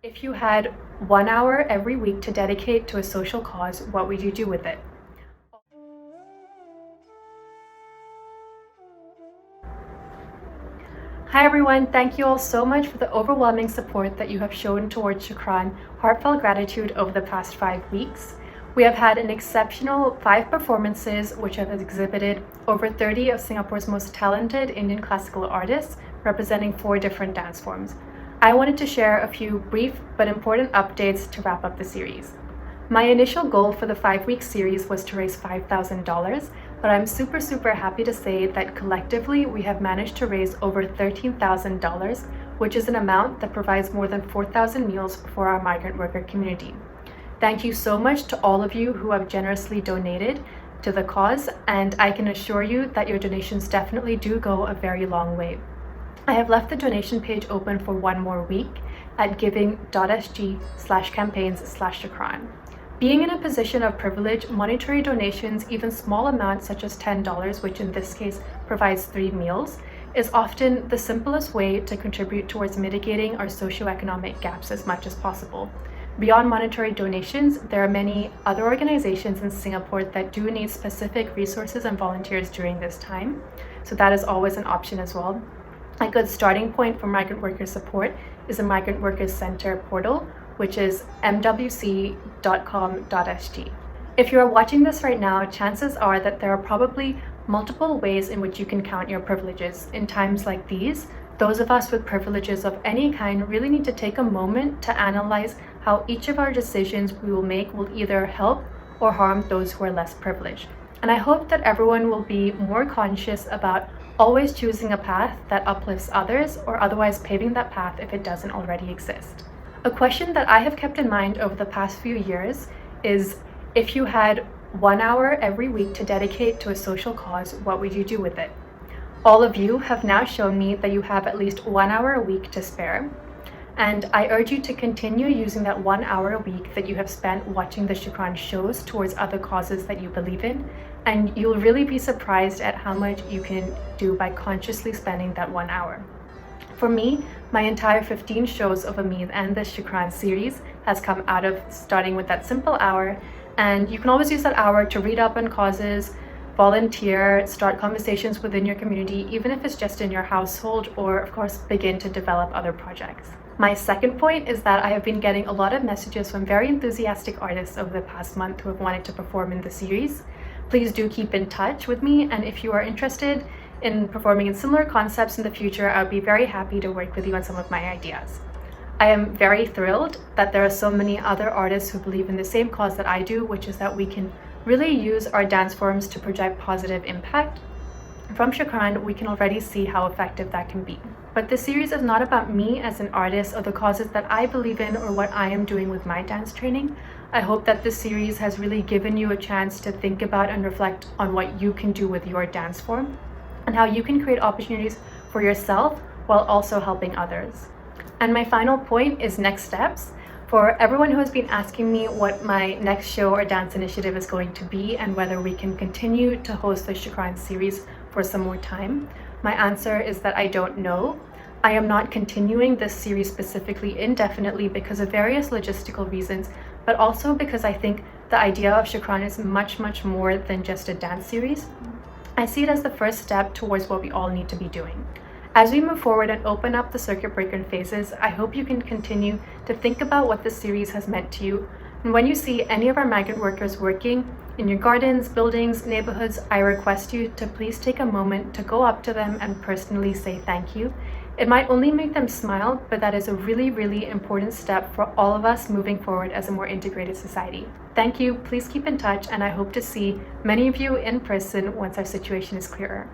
If you had 1 hour every week to dedicate to a social cause, what would you do with it? Hi everyone, thank you all so much for the overwhelming support that you have shown towards Shukran. Heartfelt gratitude over the past 5 weeks. We have had an exceptional 5 performances which have exhibited over 30 of Singapore's most talented Indian classical artists representing 4 different dance forms. I wanted to share a few brief but important updates to wrap up the series. My initial goal for the 5-week series was to raise $5,000, but I'm super happy to say that collectively we have managed to raise over $13,000, which is an amount that provides more than 4,000 meals for our migrant worker community. Thank you so much to all of you who have generously donated to the cause, and I can assure you that your donations definitely do go a very long way. I have left the donation page open for 1 more week at giving.sg/campaigns/Shukran. Being in a position of privilege, monetary donations, even small amounts such as $10, which in this case provides 3 meals, is often the simplest way to contribute towards mitigating our socioeconomic gaps as much as possible. Beyond monetary donations, there are many other organizations in Singapore that do need specific resources and volunteers during this time, so that is always an option as well. A good starting point for migrant worker support is a Migrant Workers Center portal, which is mwc.com.sg. If you are watching this right now, chances are that there are probably multiple ways in which you can count your privileges. In times like these, those of us with privileges of any kind really need to take a moment to analyze how each of our decisions we will make will either help or harm those who are less privileged. And I hope that everyone will be more conscious about always choosing a path that uplifts others or otherwise paving that path if it doesn't already exist. A question that I have kept in mind over the past few years is, if you had 1 hour every week to dedicate to a social cause, what would you do with it? All of you have now shown me that you have at least 1 hour a week to spare. And I urge you to continue using that 1 hour a week that you have spent watching the Shukran shows towards other causes that you believe in. And you'll really be surprised at how much you can do by consciously spending that 1 hour. For me, my entire 15 shows of Ameed and the Shukran series has come out of starting with that simple hour. And you can always use that hour to read up on causes, volunteer, start conversations within your community, even if it's just in your household, or of course, begin to develop other projects. My second point is that I have been getting a lot of messages from very enthusiastic artists over the past month who have wanted to perform in the series. Please do keep in touch with me, and if you are interested in performing in similar concepts in the future, I would be very happy to work with you on some of my ideas. I am very thrilled that there are so many other artists who believe in the same cause that I do, which is that we can really use our dance forms to project positive impact. From Shukran, we can already see how effective that can be. But this series is not about me as an artist or the causes that I believe in or what I am doing with my dance training. I hope that this series has really given you a chance to think about and reflect on what you can do with your dance form and how you can create opportunities for yourself while also helping others. And my final point is next steps. For everyone who has been asking me what my next show or dance initiative is going to be and whether we can continue to host the Shukran series for some more time, my answer is that I don't know. I am not continuing this series specifically indefinitely because of various logistical reasons, but also because I think the idea of Shukran is much more than just a dance series. I see it as the first step towards what we all need to be doing. As we move forward and open up the circuit breaker phases, I hope you can continue to think about what this series has meant to you. And when you see any of our migrant workers working in your gardens, buildings, neighborhoods, I request you to please take a moment to go up to them and personally say thank you. It might only make them smile, but that is a really important step for all of us moving forward as a more integrated society. Thank you, please keep in touch, and I hope to see many of you in person once our situation is clearer.